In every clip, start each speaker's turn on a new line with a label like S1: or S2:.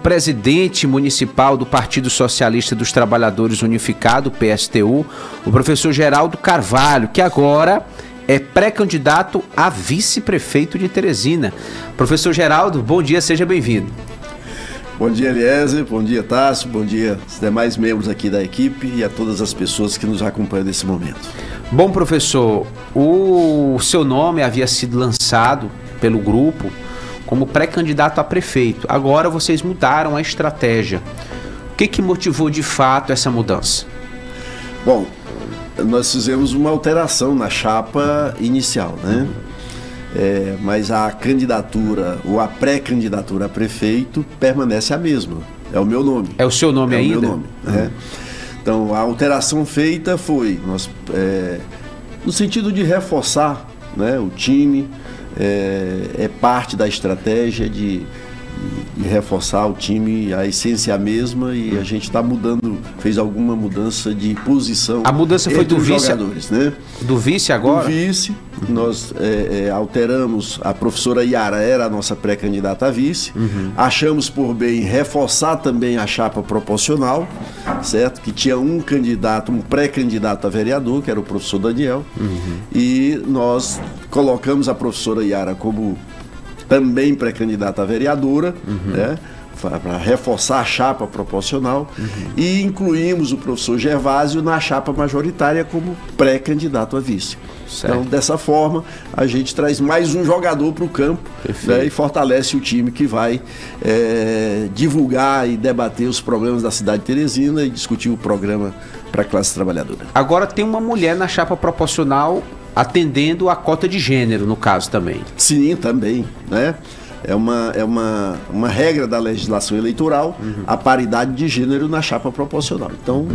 S1: presidente municipal do Partido Socialista dos Trabalhadores Unificado, PSTU, o professor Geraldo Carvalho, que agora é pré-candidato a vice-prefeito de Teresina. Professor Geraldo, bom dia, seja bem-vindo.
S2: Bom dia, Eliezer, bom dia, Tássio, bom dia aos demais membros aqui da equipe e a todas as pessoas que nos acompanham nesse momento.
S1: Bom, professor, o seu nome havia sido lançado pelo grupo como pré-candidato a prefeito. Agora vocês mudaram a estratégia. O que motivou de fato essa mudança?
S2: Bom, nós fizemos uma alteração na chapa inicial, né? Mas a candidatura ou a pré-candidatura a prefeito permanece a mesma. É o meu nome.
S1: É o seu nome ainda?
S2: É o meu nome, né? Então, a alteração feita foi no sentido de reforçar, né, o time, é parte da estratégia de reforçar o time, a essência é a mesma, e a gente está mudando, fez alguma mudança de posição.
S1: A mudança foi do vice,
S2: jogadores, né?
S1: Do vice agora?
S2: Do vice, nós alteramos, a professora Yara era a nossa pré-candidata a vice, achamos por bem reforçar também a chapa proporcional, certo? Que tinha um candidato, um pré-candidato a vereador, que era o professor Daniel, e nós colocamos a professora Yara como também pré-candidata a vereadora, né, para reforçar a chapa proporcional, e incluímos o professor Gervásio na chapa majoritária como pré-candidato a vice. Certo. Então, dessa forma, a gente traz mais um jogador para o campo, né, e fortalece o time que vai divulgar e debater os problemas da cidade de Teresina e discutir o programa para a classe trabalhadora.
S1: Agora tem uma mulher na chapa proporcional atendendo a cota de gênero, no caso também.
S2: Sim, também, né? É uma regra da legislação eleitoral, a paridade de gênero na chapa proporcional. Então,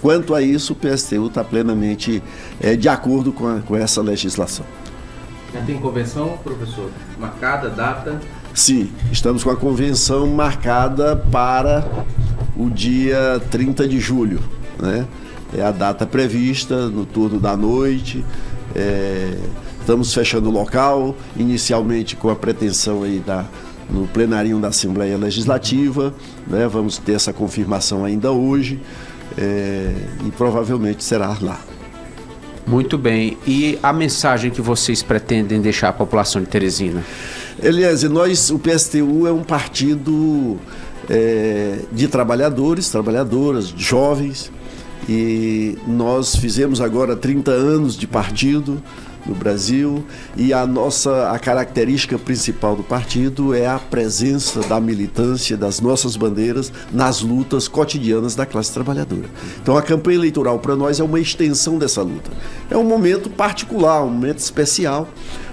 S2: quanto a isso, o PSTU está plenamente de acordo com essa legislação.
S3: Já tem convenção, professor? Marcada, data?
S2: Sim, estamos com a convenção marcada para o dia 30 de julho, né? É a data prevista no turno da noite. Estamos fechando o local, inicialmente com a pretensão aí no plenarinho da Assembleia Legislativa, né? Vamos ter essa confirmação ainda hoje, e provavelmente será lá.
S1: Muito bem. E a mensagem que vocês pretendem deixar à população de Teresina?
S2: Eliezer, o PSTU é um partido de trabalhadores, trabalhadoras, jovens, e nós fizemos agora 30 anos de partido no Brasil, e a característica principal do partido é a presença da militância, das nossas bandeiras nas lutas cotidianas da classe trabalhadora. Então a campanha eleitoral para nós é uma extensão dessa luta. É um momento particular, um momento especial,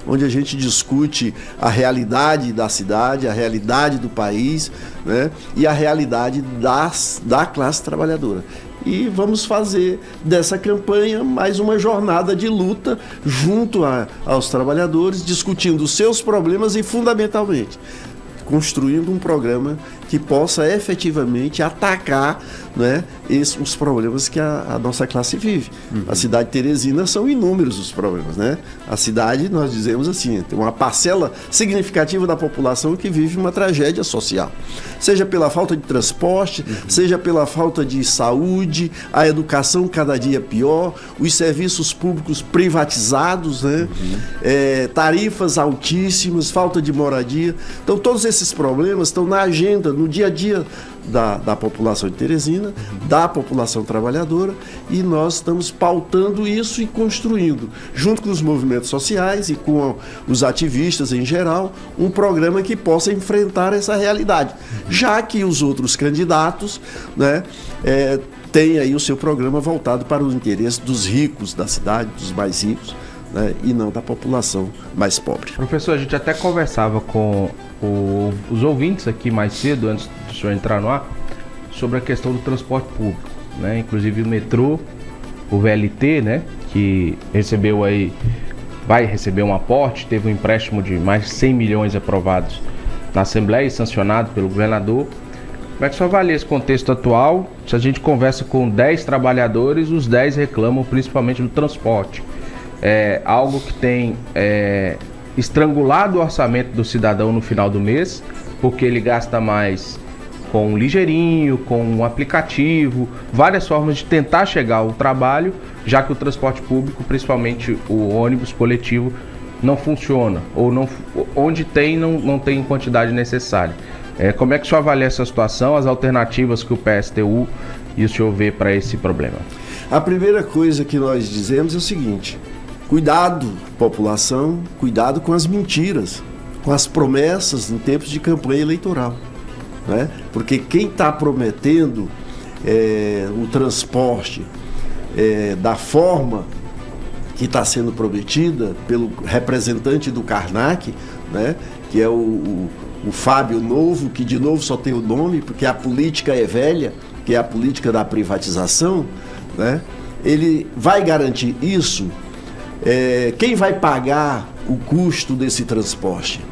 S2: onde a gente discute a realidade da cidade, a realidade do país, né, e a realidade da classe trabalhadora. E vamos fazer dessa campanha mais uma jornada de luta junto aos trabalhadores, discutindo os seus problemas e, fundamentalmente, construindo um programa que possa efetivamente atacar, né, os problemas que a nossa classe vive. A cidade de Teresina são inúmeros os problemas, né? A cidade, nós dizemos assim, tem uma parcela significativa da população que vive uma tragédia social. Seja pela falta de transporte, seja pela falta de saúde, a educação cada dia pior, os serviços públicos privatizados, né? Tarifas altíssimas, falta de moradia. Então, todos esses problemas estão na agenda, no dia a dia da população de Teresina, da população trabalhadora, e nós estamos pautando isso e construindo, junto com os movimentos sociais e com os ativistas em geral, um programa que possa enfrentar essa realidade, já que os outros candidatos, né, têm aí o seu programa voltado para os interesses dos ricos da cidade, dos mais ricos, né, e não da população mais pobre.
S3: Professor, a gente até conversava com os ouvintes aqui mais cedo, antes do senhor entrar no ar, sobre a questão do transporte público, né? Inclusive o metrô, o VLT, né? Que vai receber um aporte, teve um empréstimo de mais de 100 milhões aprovados na Assembleia e sancionado pelo governador. Como é que o senhor avalia esse contexto atual? Se a gente conversa com 10 trabalhadores, os 10 reclamam principalmente do transporte. É algo que tem estrangulado o orçamento do cidadão no final do mês, porque ele gasta mais com um ligeirinho, com um aplicativo, várias formas de tentar chegar ao trabalho, já que o transporte público, principalmente o ônibus coletivo, não funciona, ou não, onde tem, não tem quantidade necessária. Como é que o senhor avalia essa situação, as alternativas que o PSTU e o senhor vê para esse problema?
S2: A primeira coisa que nós dizemos é o seguinte: cuidado, população, cuidado com as mentiras, com as promessas em tempos de campanha eleitoral, né? Porque quem está prometendo o transporte da forma que está sendo prometida pelo representante do Karnak, né? Que é o Fábio Novo, que de novo só tem o nome, porque a política é velha, que é a política da privatização, né? Ele vai garantir isso. Quem vai pagar o custo desse transporte,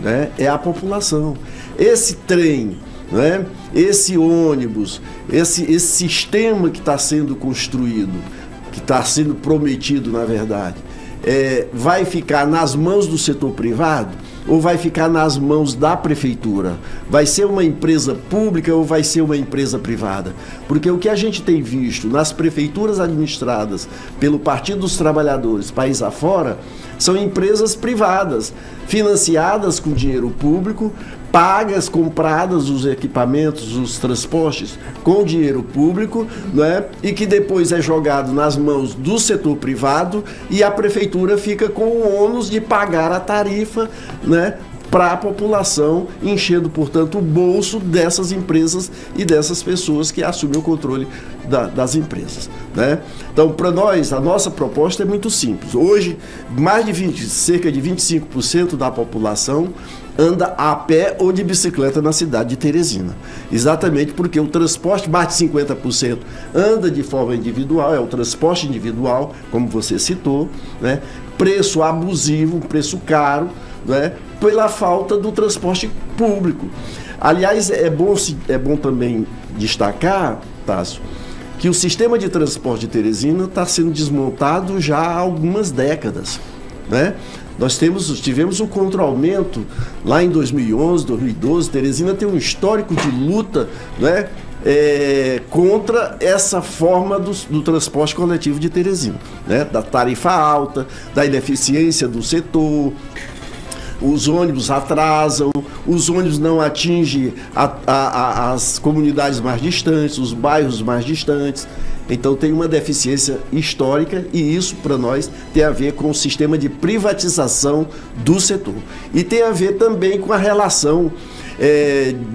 S2: né? É a população. Esse trem, né? Esse ônibus, esse sistema que está sendo construído, que está sendo prometido, na verdade, vai ficar nas mãos do setor privado ou vai ficar nas mãos da prefeitura? Vai ser uma empresa pública ou vai ser uma empresa privada? Porque o que a gente tem visto nas prefeituras administradas pelo Partido dos Trabalhadores, país afora, são empresas privadas, financiadas com dinheiro público, pagas, compradas os equipamentos, os transportes com dinheiro público, né? E que depois é jogado nas mãos do setor privado e a prefeitura fica com o ônus de pagar a tarifa, né? Para a população, enchendo, portanto, o bolso dessas empresas e dessas pessoas que assumem o controle das empresas, né? Então, para nós, a nossa proposta é muito simples. Hoje, cerca de 25% da população anda a pé ou de bicicleta na cidade de Teresina. Exatamente porque o transporte, mais de 50%, anda de forma individual, é o transporte individual, como você citou, né? Preço abusivo, um preço caro, né? Pela falta do transporte público. Aliás, é bom também destacar, Tássio, que o sistema de transporte de Teresina está sendo desmontado já há algumas décadas, né? Nós tivemos um contra-aumento lá em 2011, 2012. Teresina tem um histórico de luta, né, contra essa forma do transporte coletivo de Teresina, né, da tarifa alta, da ineficiência do setor. Os ônibus atrasam, os ônibus não atingem as comunidades mais distantes, os bairros mais distantes. Então tem uma deficiência histórica e isso para nós tem a ver com o sistema de privatização do setor. E tem a ver também com a relação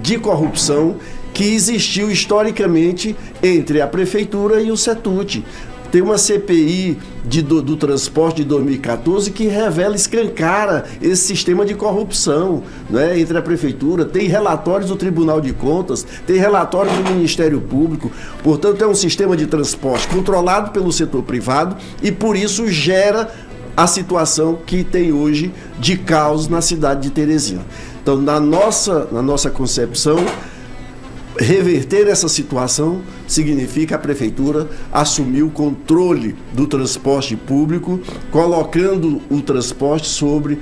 S2: de corrupção que existiu historicamente entre a prefeitura e o CETUT. Tem uma CPI do transporte de 2014 que revela, escancara esse sistema de corrupção, né, entre a prefeitura. Tem relatórios do Tribunal de Contas, tem relatórios do Ministério Público. Portanto, é um sistema de transporte controlado pelo setor privado e, por isso, gera a situação que tem hoje de caos na cidade de Teresina. Então, na nossa concepção, reverter essa situação significa a prefeitura assumir o controle do transporte público, colocando o transporte sobre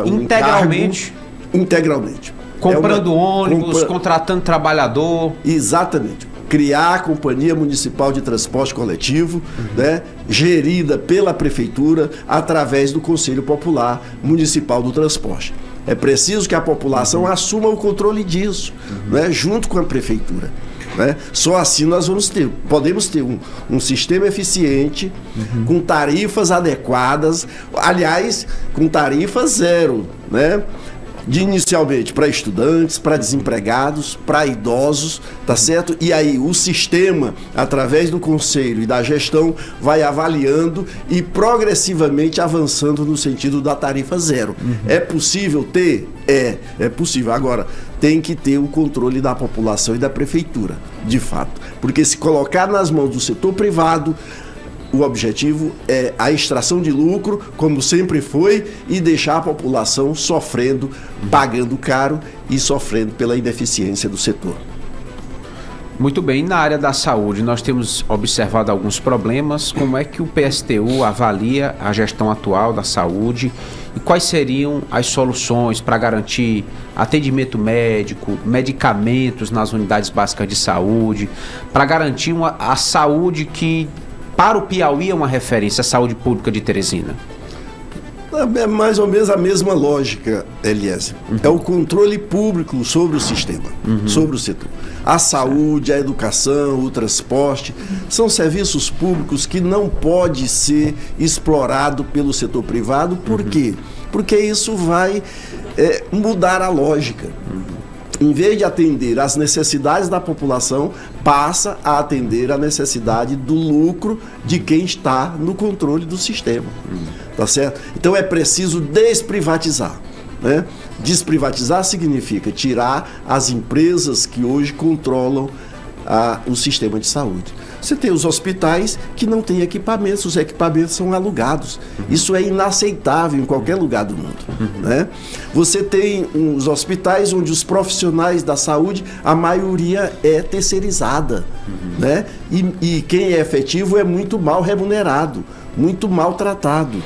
S1: integralmente.
S2: Integralmente.
S1: Comprando ônibus, contratando trabalhador.
S2: Exatamente. Criar a Companhia Municipal de Transporte Coletivo, né, gerida pela prefeitura através do Conselho Popular Municipal do Transporte. É preciso que a população assuma o controle disso, né, junto com a prefeitura, né? Só assim nós podemos ter um sistema eficiente, com tarifas adequadas, aliás, com tarifa zero, né? Inicialmente para estudantes, para desempregados, para idosos, tá certo? E aí o sistema, através do conselho e da gestão, vai avaliando e progressivamente avançando no sentido da tarifa zero. É possível ter? É possível. Agora, tem que ter o controle da população e da prefeitura, de fato. Porque se colocar nas mãos do setor privado, o objetivo é a extração de lucro, como sempre foi, e deixar a população sofrendo, pagando caro e sofrendo pela ineficiência do setor.
S1: Muito bem, na área da saúde nós temos observado alguns problemas. Como é que o PSTU avalia a gestão atual da saúde E quais seriam as soluções para garantir atendimento médico, medicamentos nas unidades básicas de saúde, para garantir a saúde que, para o Piauí, é uma referência, a saúde pública de Teresina?
S2: É mais ou menos a mesma lógica, Eliezer. É o controle público sobre o sistema, sobre o setor. A saúde, a educação, o transporte, são serviços públicos que não pode ser explorado pelo setor privado. Por quê? Porque isso vai mudar a lógica. Em vez de atender às necessidades da população, passa a atender a necessidade do lucro de quem está no controle do sistema. Tá certo? Então é preciso desprivatizar, né? Desprivatizar significa tirar as empresas que hoje controlam o sistema de saúde. Você tem os hospitais que não têm equipamentos, os equipamentos são alugados. Isso é inaceitável em qualquer lugar do mundo, né? Você tem os hospitais onde os profissionais da saúde, a maioria é terceirizada, né? E quem é efetivo é muito mal remunerado, muito maltratado.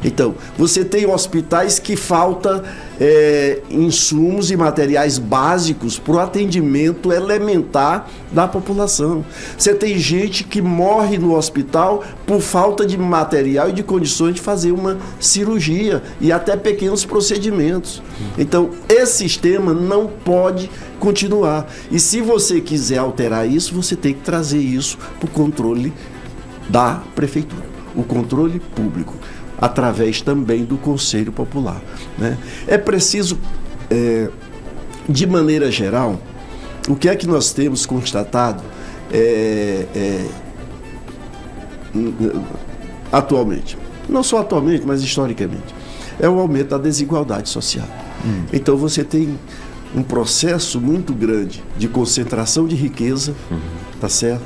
S2: Então, você tem hospitais que falta insumos e materiais básicos para o atendimento elementar da população. Você tem gente que morre no hospital por falta de material e de condições de fazer uma cirurgia e até pequenos procedimentos. Então, esse sistema não pode continuar. E se você quiser alterar isso, você tem que trazer isso para o controle da prefeitura, o controle público, através também do Conselho Popular, né? É preciso, de maneira geral, o que é que nós temos constatado atualmente, não só atualmente, mas historicamente, é o aumento da desigualdade social. Então você tem um processo muito grande de concentração de riqueza, tá certo?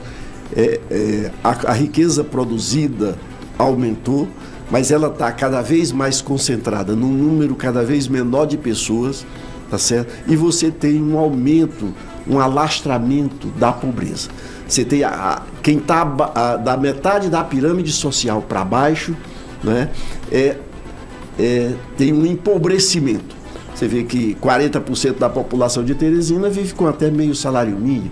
S2: A riqueza produzida aumentou, mas ela está cada vez mais concentrada num número cada vez menor de pessoas, tá certo? E você tem um aumento, um alastramento da pobreza. Você tem quem está da metade da pirâmide social para baixo, né? Tem um empobrecimento. Você vê que 40% da população de Teresina vive com até meio salário mínimo.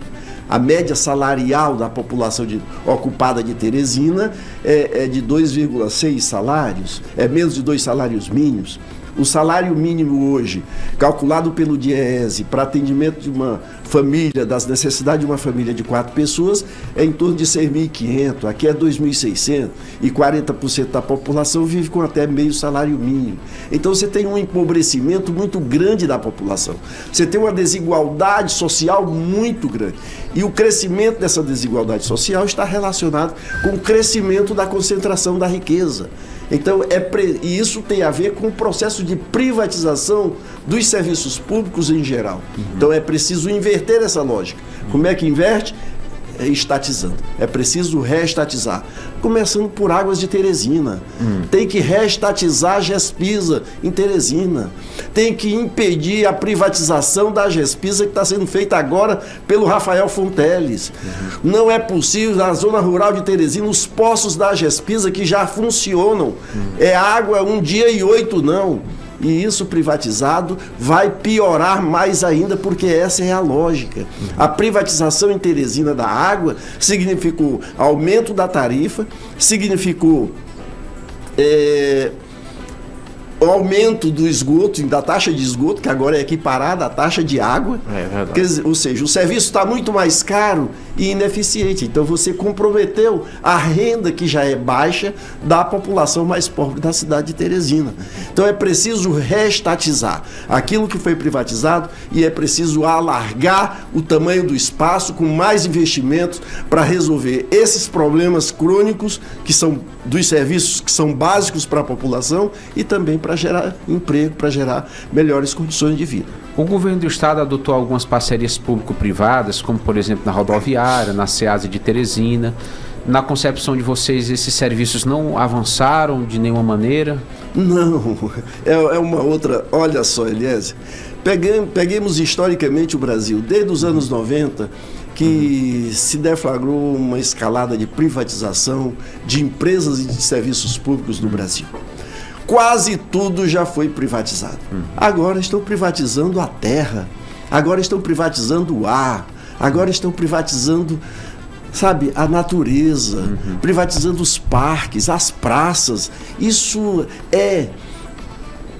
S2: A média salarial da população ocupada de Teresina é de 2,6 salários, é menos de 2 salários mínimos. O salário mínimo hoje, calculado pelo DIEESE para atendimento de uma família, das necessidades de uma família de 4 pessoas, é em torno de 6.500, aqui é 2.600, e 40% da população vive com até meio salário mínimo. Então você tem um empobrecimento muito grande da população. Você tem uma desigualdade social muito grande. E o crescimento dessa desigualdade social está relacionado com o crescimento da concentração da riqueza. Então, e isso tem a ver com o processo de privatização dos serviços públicos em geral. Então, é preciso inverter essa lógica. Como é que inverte? Estatizando. É preciso reestatizar. Começando por Águas de Teresina. Tem que reestatizar a Gespisa em Teresina. Tem que impedir a privatização da Gespisa que está sendo feita agora pelo Rafael Fonteles. Não é possível, na zona rural de Teresina, os poços da Gespisa que já funcionam. É água um dia e 8 não. E isso privatizado vai piorar mais ainda, porque essa é a lógica. A privatização em Teresina da água significou aumento da tarifa, significou o aumento do esgoto, da taxa de esgoto, que agora é equiparada à taxa de água. É verdade. Ou seja, o serviço está muito mais caro e ineficiente. Então você comprometeu a renda, que já é baixa, da população mais pobre da cidade de Teresina. Então é preciso reestatizar aquilo que foi privatizado e é preciso alargar o tamanho do espaço com mais investimentos para resolver esses problemas crônicos que são dos serviços que são básicos para a população e também para gerar emprego, para gerar melhores condições de vida.
S1: O governo do estado adotou algumas parcerias público-privadas, como por exemplo na rodoviária, na SEASA de Teresina. Na concepção de vocês, esses serviços não avançaram de nenhuma maneira?
S2: Não, é uma outra... Olha só, Eliezer, peguemos historicamente o Brasil, desde os anos 90, que se deflagrou uma escalada de privatização de empresas e de serviços públicos no Brasil. quase tudo já foi privatizado. Agora estão privatizando a terra, agora estão privatizando o ar, agora estão privatizando, sabe, a natureza, privatizando os parques, as praças. Isso é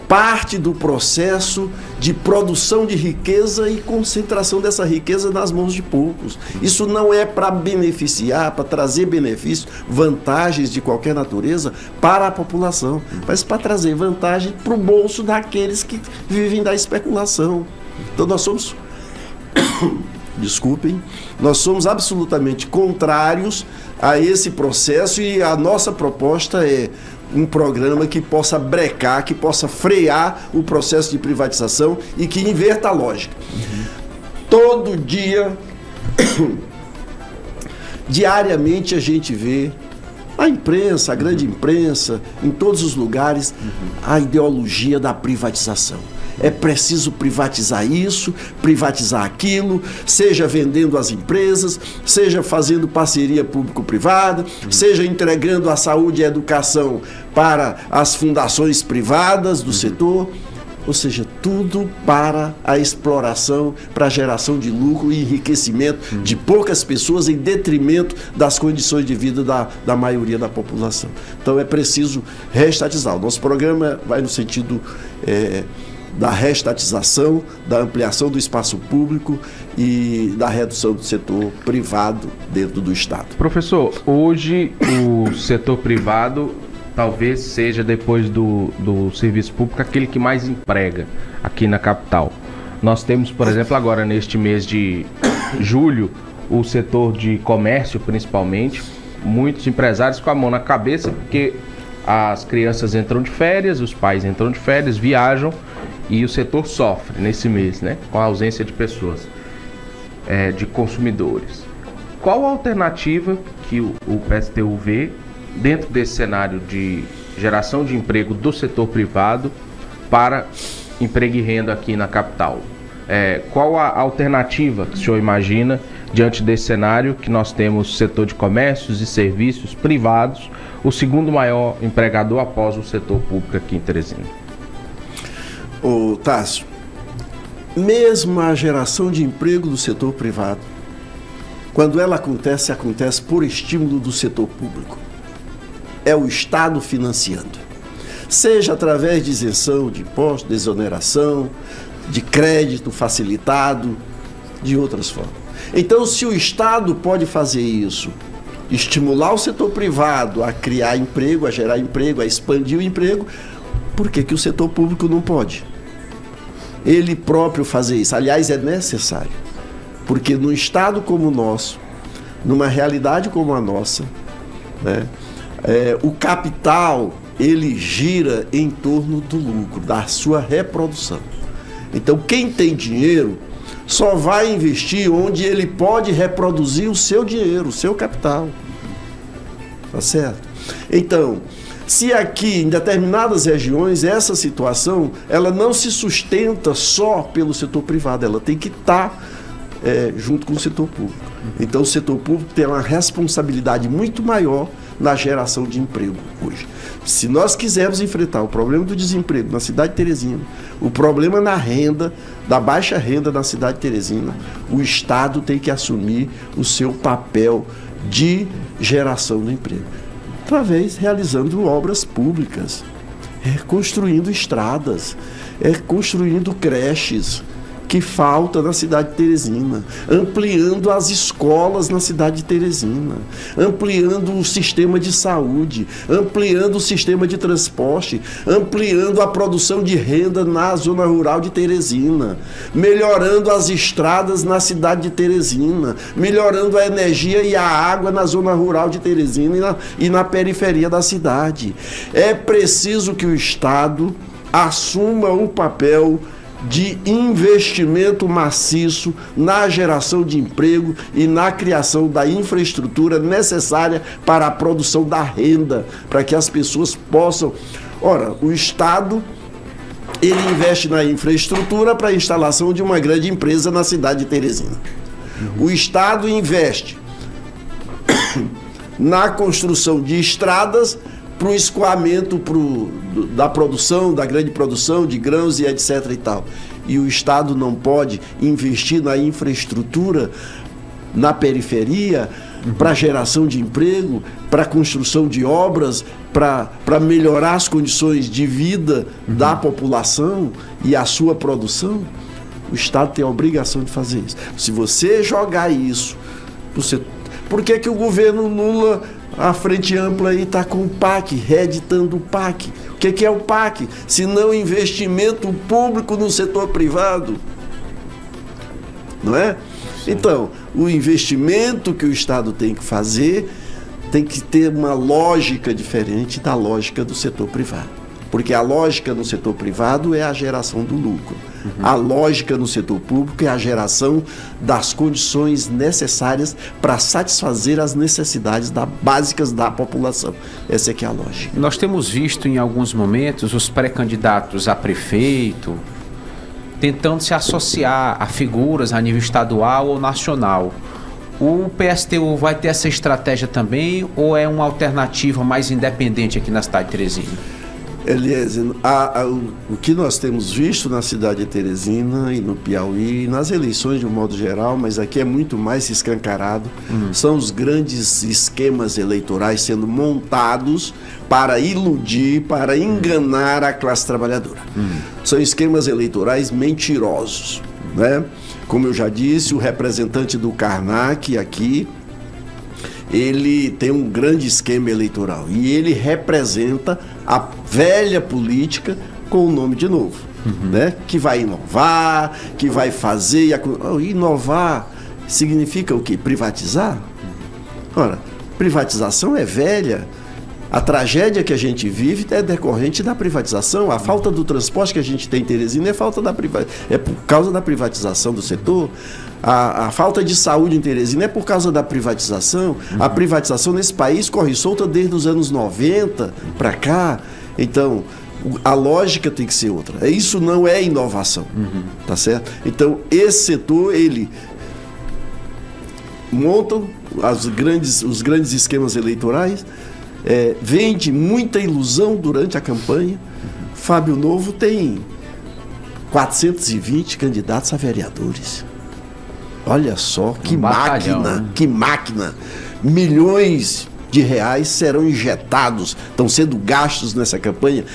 S2: parte do processo de produção de riqueza e concentração dessa riqueza nas mãos de poucos. Isso não é para beneficiar, para trazer benefícios, vantagens de qualquer natureza para a população, mas para trazer vantagem para o bolso daqueles que vivem da especulação. Então nós somos, desculpem, nós somos absolutamente contrários a esse processo, e a nossa proposta é um programa que possa brecar, que possa frear o processo de privatização e que inverta a lógica. Todo dia, diariamente, a gente vê a imprensa, a grande imprensa, em todos os lugares, a ideologia da privatização. É preciso privatizar isso, privatizar aquilo, seja vendendo as empresas, seja fazendo parceria público-privada, seja entregando a saúde e a educação para as fundações privadas do setor, ou seja, tudo para a exploração, para a geração de lucro e enriquecimento de poucas pessoas em detrimento das condições de vida da maioria da população. Então é preciso reestatizar. O nosso programa vai no sentido da reestatização, da ampliação do espaço público e da redução do setor privado dentro do Estado.
S3: Professor, hoje o setor privado talvez seja, depois do serviço público, aquele que mais emprega aqui na capital. Nós temos, por exemplo, agora neste mês de julho, o setor de comércio, principalmente, muitos empresários com a mão na cabeça, porque as crianças entram de férias, os pais entram de férias, viajam, e o setor sofre nesse mês, né, com a ausência de pessoas, de consumidores. Qual a alternativa que o PSTU vê dentro desse cenário de geração de emprego do setor privado para emprego e renda aqui na capital? Qual a alternativa que o senhor imagina diante desse cenário que nós temos setor de comércios e serviços privados, o segundo maior empregador após o setor público aqui em Teresina?
S2: Ô, Tássio, mesmo a geração de emprego do setor privado, quando ela acontece por estímulo do setor público. É o Estado financiando. Seja através de isenção de imposto, de exoneração, de crédito facilitado, de outras formas. Então, se o Estado pode fazer isso, estimular o setor privado a criar emprego, a gerar emprego, a expandir o emprego, por que o setor público não pode? Ele próprio fazer isso. Aliás, é necessário. Porque num Estado como o nosso, numa realidade como a nossa, né, o capital, ele gira em torno do lucro, da sua reprodução. Então, quem tem dinheiro só vai investir onde ele pode reproduzir o seu dinheiro, o seu capital. Tá certo? Então, se aqui em determinadas regiões essa situação, ela não se sustenta só pelo setor privado, ela tem que estar junto com o setor público. Então o setor público tem uma responsabilidade muito maior na geração de emprego hoje. Se nós quisermos enfrentar o problema do desemprego na cidade de Teresina, o problema na renda, da baixa renda na cidade de Teresina, o Estado tem que assumir o seu papel de geração do emprego. Através, realizando obras públicas, construindo estradas, construindo creches que falta na cidade de Teresina, ampliando as escolas na cidade de Teresina, ampliando o sistema de saúde, ampliando o sistema de transporte, ampliando a produção de renda na zona rural de Teresina, melhorando as estradas na cidade de Teresina, melhorando a energia e a água na zona rural de Teresina e na periferia da cidade. É preciso que o Estado assuma um papel de investimento maciço na geração de emprego e na criação da infraestrutura necessária para a produção da renda, para que as pessoas possam... Ora, o Estado, ele investe na infraestrutura para a instalação de uma grande empresa na cidade de Teresina. O Estado investe na construção de estradas para o escoamento da produção, da grande produção de grãos e etc. e tal. E o Estado não pode investir na infraestrutura, na periferia, para geração de emprego, para construção de obras, para melhorar as condições de vida da população e a sua produção. O Estado tem a obrigação de fazer isso. Se você jogar isso, por que o governo Lula, a Frente Ampla aí está com o PAC, reeditando o PAC? O que é o PAC? Se não investimento público no setor privado, não é? Então, o investimento que o Estado tem que fazer tem que ter uma lógica diferente da lógica do setor privado. Porque a lógica no setor privado é a geração do lucro. A lógica no setor público é a geração das condições necessárias para satisfazer as necessidades básicas da população. Essa é que é a lógica.
S1: Nós temos visto em alguns momentos os pré-candidatos a prefeito tentando se associar a figuras a nível estadual ou nacional. O PSTU vai ter essa estratégia também ou é uma alternativa mais independente aqui na cidade de Teresina?
S2: Eliezer, o que nós temos visto na cidade de Teresina e no Piauí, nas eleições de um modo geral, mas aqui é muito mais escancarado, são os grandes esquemas eleitorais sendo montados para iludir, para enganar a classe trabalhadora. São esquemas eleitorais mentirosos, né? Como eu já disse, o representante do Karnak aqui, ele tem um grande esquema eleitoral e ele representa a velha política com o nome de novo, né? Que vai inovar, que vai fazer... Inovar significa o quê? Privatizar? Ora, privatização é velha. A tragédia que a gente vive é decorrente da privatização. A falta do transporte que a gente tem em Teresina é por causa da privatização do setor. A falta de saúde em Teresina é por causa da privatização. A privatização nesse país corre solta desde os anos 90 para cá. Então, a lógica tem que ser outra. Isso não é inovação, tá certo? Então, esse setor, ele monta os grandes esquemas eleitorais, vende muita ilusão durante a campanha. Fábio Novo tem 420 candidatos a vereadores. Olha só, que máquina, né? Que máquina. Milhões de reais serão injetados, estão sendo gastos nessa campanha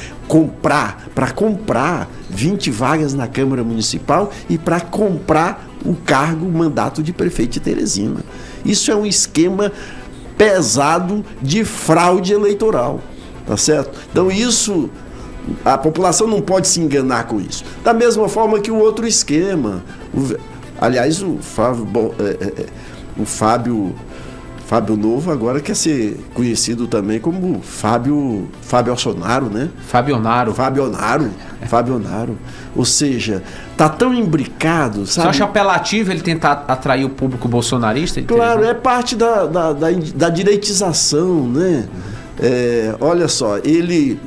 S2: para comprar 20 vagas na Câmara Municipal e para comprar o cargo, o mandato de prefeito de Teresina. Isso é um esquema pesado de fraude eleitoral, tá certo? Então isso, a população não pode se enganar com isso. Da mesma forma que o outro esquema, aliás, o Fábio Novo agora quer ser conhecido também como Fábio Bolsonaro, né? Fabionaro. Ou seja, tá tão imbricado, sabe?
S1: Você acha apelativo ele tentar atrair o público bolsonarista?
S2: Claro, é parte da direitização, né? Olha só, ele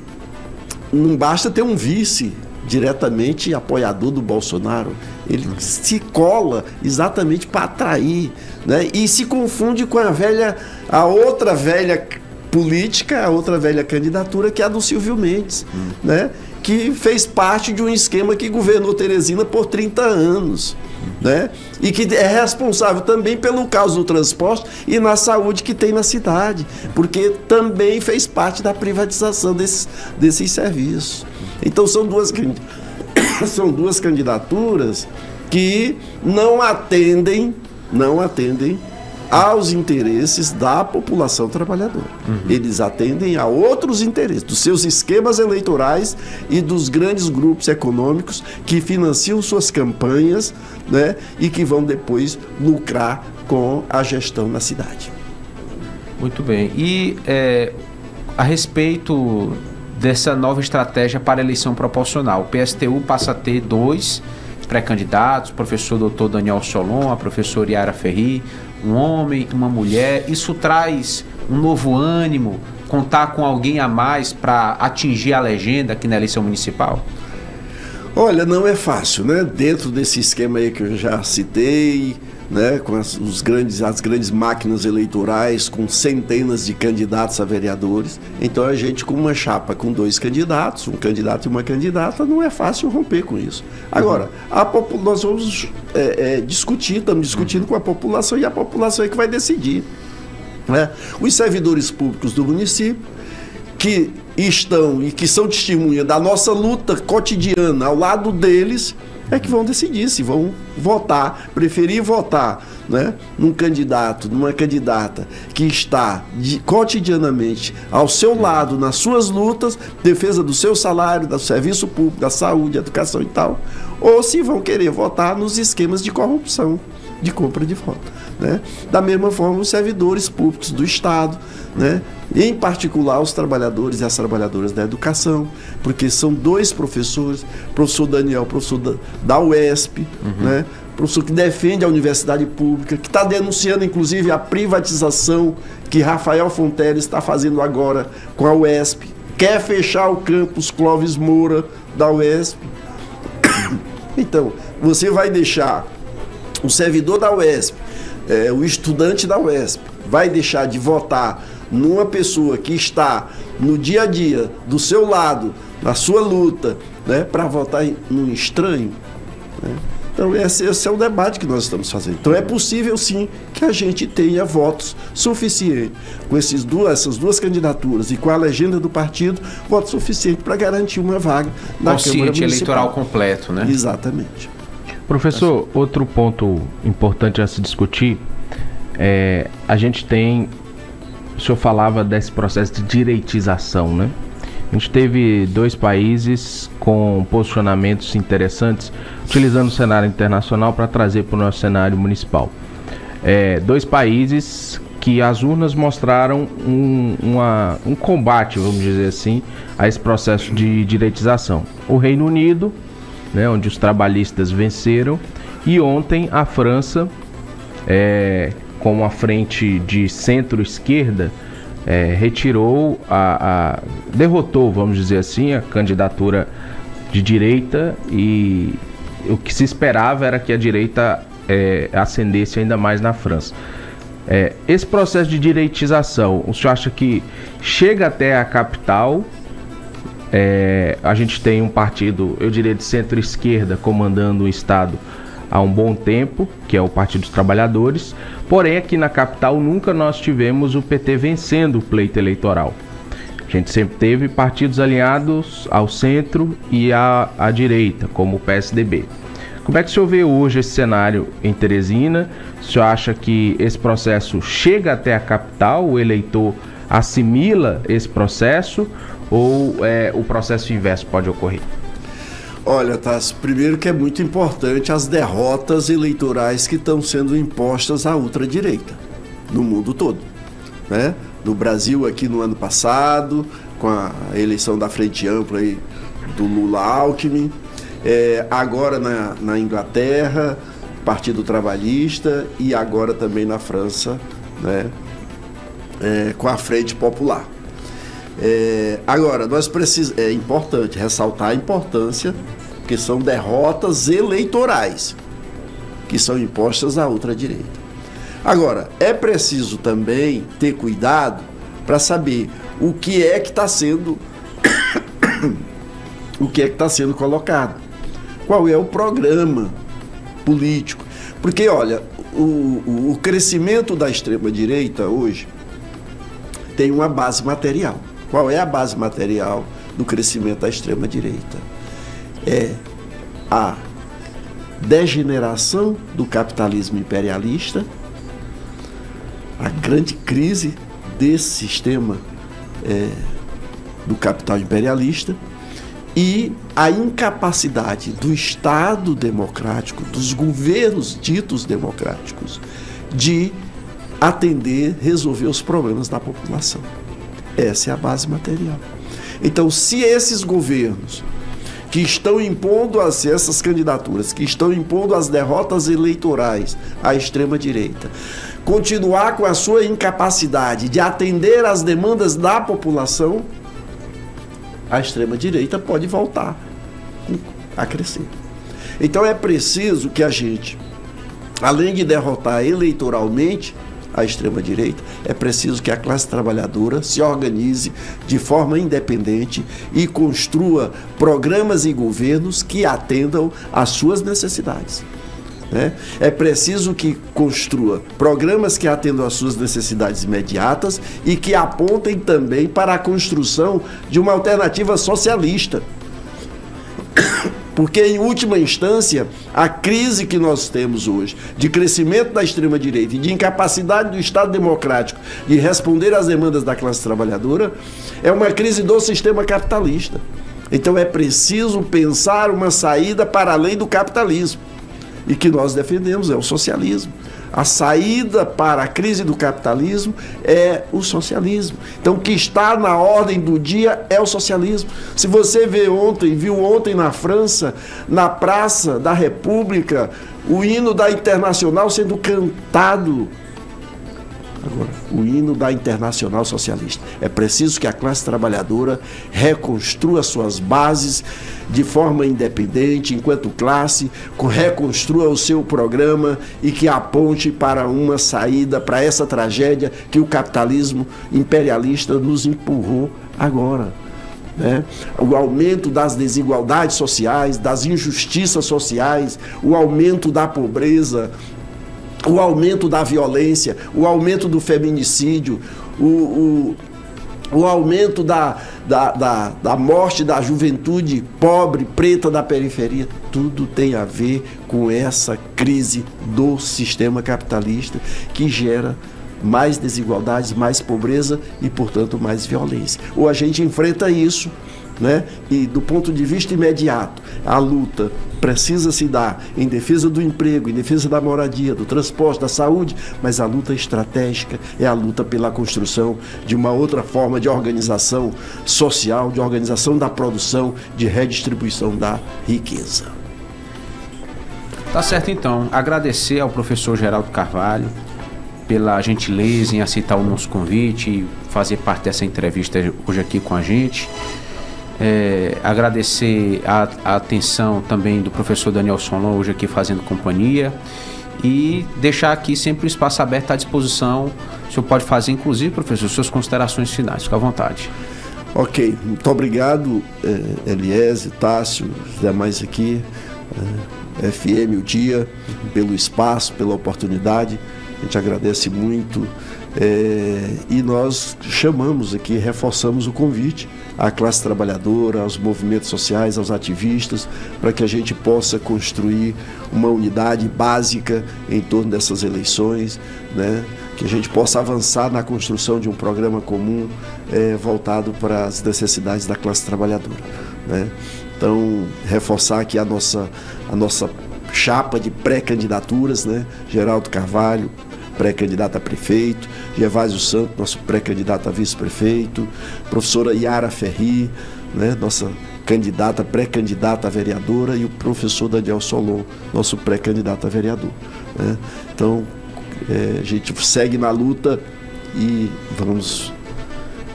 S2: não basta ter um vice diretamente apoiador do Bolsonaro, ele se cola exatamente para atrair, né? E se confunde com a outra velha política, a outra velha candidatura, que é a do Silvio Mendes, né? Que fez parte de um esquema que governou Teresina por 30 anos, né? E que é responsável também pelo caos do transporte e na saúde que tem na cidade, porque também fez parte da privatização desses serviços. Então são duas candidaturas que não atendem aos interesses da população trabalhadora. Eles atendem a outros interesses, dos seus esquemas eleitorais e dos grandes grupos econômicos que financiam suas campanhas, né, e que vão depois lucrar com a gestão na cidade.
S1: Muito bem. E a respeito dessa nova estratégia para a eleição proporcional, o PSTU passa a ter 2 pré-candidatos, o professor Dr. Daniel Solon, a professora Yara Ferri, um homem, uma mulher. Isso traz um novo ânimo, contar com alguém a mais para atingir a legenda aqui na eleição municipal?
S2: Olha, não é fácil, né? Dentro desse esquema aí que eu já citei, né? Com as grandes máquinas eleitorais, com centenas de candidatos a vereadores. Então a gente, com uma chapa com 2 candidatos, um candidato e uma candidata, não é fácil romper com isso. Agora, nós vamos discutir, estamos discutindo com a população, e a população é que vai decidir, né? Os servidores públicos do município, que estão e que são testemunha da nossa luta cotidiana ao lado deles, é que vão decidir se vão votar, preferir votar, né, num candidato, numa candidata que está cotidianamente ao seu lado nas suas lutas, defesa do seu salário, do serviço público, da saúde, educação e tal, ou se vão querer votar nos esquemas de corrupção, de compra de voto, né? Da mesma forma, os servidores públicos do Estado, né? Em particular os trabalhadores e as trabalhadoras da educação, porque são 2 professores, professor Daniel, professor da UESP, né? Professor que defende a universidade pública, que está denunciando inclusive a privatização que Rafael Fonteles está fazendo agora com a UESP, quer fechar o campus Clóvis Moura da UESP. Então, você vai deixar o servidor da UESP, o estudante da UESP, vai deixar de votar numa pessoa que está no dia a dia, do seu lado, na sua luta, né, para votar num estranho, né? Então esse é o debate que nós estamos fazendo. Então é possível sim que a gente tenha votos suficientes com essas duas candidaturas e com a legenda do partido, voto suficiente para garantir uma vaga na Câmara Municipal.
S1: Eleitoral completo, né?
S2: Exatamente.
S3: Professor, outro ponto importante a se discutir a gente tem, o senhor falava desse processo de direitização, né? A gente teve 2 países com posicionamentos interessantes, utilizando o cenário internacional para trazer para o nosso cenário municipal. 2 países que as urnas mostraram um combate, vamos dizer assim, a esse processo de direitização. O Reino Unido, né, onde os trabalhistas venceram, e ontem a França, com uma frente de centro-esquerda, retirou, derrotou, vamos dizer assim, a candidatura de direita, e o que se esperava era que a direita ascendesse ainda mais na França. Esse processo de direitização, o senhor acha que chega até a capital? A gente tem um partido, eu diria, de centro-esquerda comandando o Estado há um bom tempo, que é o Partido dos Trabalhadores, porém aqui na capital nunca nós tivemos o PT vencendo o pleito eleitoral. A gente sempre teve partidos alinhados ao centro e à direita, como o PSDB. Como é que o senhor vê hoje esse cenário em Teresina? O senhor acha que esse processo chega até a capital, o eleitor assimila esse processo, ou o processo inverso pode ocorrer?
S2: Olha, Tassi, primeiro que é muito importante as derrotas eleitorais que estão sendo impostas à ultradireita no mundo todo, né? No Brasil, aqui no ano passado, com a eleição da Frente Ampla aí, do Lula-Alckmin, agora na Inglaterra, Partido Trabalhista, e agora também na França, né? Com a Frente Popular. Agora, é importante ressaltar a importância, porque são derrotas eleitorais que são impostas à ultradireita. Agora, é preciso também ter cuidado para saber o que é que está sendo colocado, qual é o programa político, porque olha, o crescimento da extrema-direita hoje tem uma base material. Qual é a base material do crescimento da extrema-direita? É a degeneração do capitalismo imperialista, a grande crise desse sistema do capital imperialista e a incapacidade do Estado democrático, dos governos ditos democráticos, de atender, resolver os problemas da população. Essa é a base material. Então, se esses governos que estão impondo essas candidaturas, que estão impondo as derrotas eleitorais à extrema-direita, continuar com a sua incapacidade de atender às demandas da população, a extrema-direita pode voltar a crescer. Então é preciso que a gente, além de derrotar eleitoralmente a extrema-direita, é preciso que a classe trabalhadora se organize de forma independente e construa programas e governos que atendam às suas necessidades. É preciso que construa programas que atendam às suas necessidades imediatas e que apontem também para a construção de uma alternativa socialista. Porque, em última instância, a crise que nós temos hoje, de crescimento da extrema-direita e de incapacidade do Estado democrático de responder às demandas da classe trabalhadora, é uma crise do sistema capitalista. Então é preciso pensar uma saída para além do capitalismo. E que nós defendemos é o socialismo. A saída para a crise do capitalismo é o socialismo. Então, o que está na ordem do dia é o socialismo. Se você viu ontem na França, na Praça da República, o hino da Internacional sendo cantado. Agora, o hino da Internacional Socialista. É preciso que a classe trabalhadora reconstrua suas bases de forma independente, enquanto classe, reconstrua o seu programa e que aponte para uma saída para essa tragédia que o capitalismo imperialista nos empurrou agora. O aumento das desigualdades sociais, das injustiças sociais, o aumento da pobreza, o aumento da violência, o aumento do feminicídio, o aumento da morte da juventude pobre, preta da periferia, tudo tem a ver com essa crise do sistema capitalista que gera mais desigualdades, mais pobreza e, portanto, mais violência. Ou a gente enfrenta isso, e do ponto de vista imediato, a luta precisa se dar em defesa do emprego, em defesa da moradia, do transporte, da saúde, mas a luta estratégica é a luta pela construção de uma outra forma de organização social, de organização da produção, de redistribuição da riqueza.
S1: Tá certo, então. Agradecer ao professor Geraldo Carvalho pela gentileza em aceitar o nosso convite e fazer parte dessa entrevista hoje aqui com a gente. Agradecer a atenção também do professor Daniel Solon hoje aqui fazendo companhia e deixar aqui sempre o espaço aberto à disposição. O senhor pode fazer, inclusive, professor, suas considerações finais. Fique à vontade.
S2: Ok, muito obrigado, Eliese, Tássio, os demais aqui, FM O Dia, pelo espaço, pela oportunidade. A gente agradece muito e nós chamamos aqui, reforçamos o convite à classe trabalhadora, aos movimentos sociais, aos ativistas, para que a gente possa construir uma unidade básica em torno dessas eleições, que a gente possa avançar na construção de um programa comum voltado para as necessidades da classe trabalhadora. Então, reforçar aqui a nossa chapa de pré-candidaturas, Geraldo Carvalho, pré-candidato a prefeito, Gervásio Santos, nosso pré-candidato a vice-prefeito, professora Yara Ferri, nossa pré-candidata a vereadora, e o professor Daniel Solon, nosso pré-candidato a vereador. Então, a gente segue na luta e vamos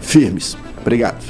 S2: firmes. Obrigado.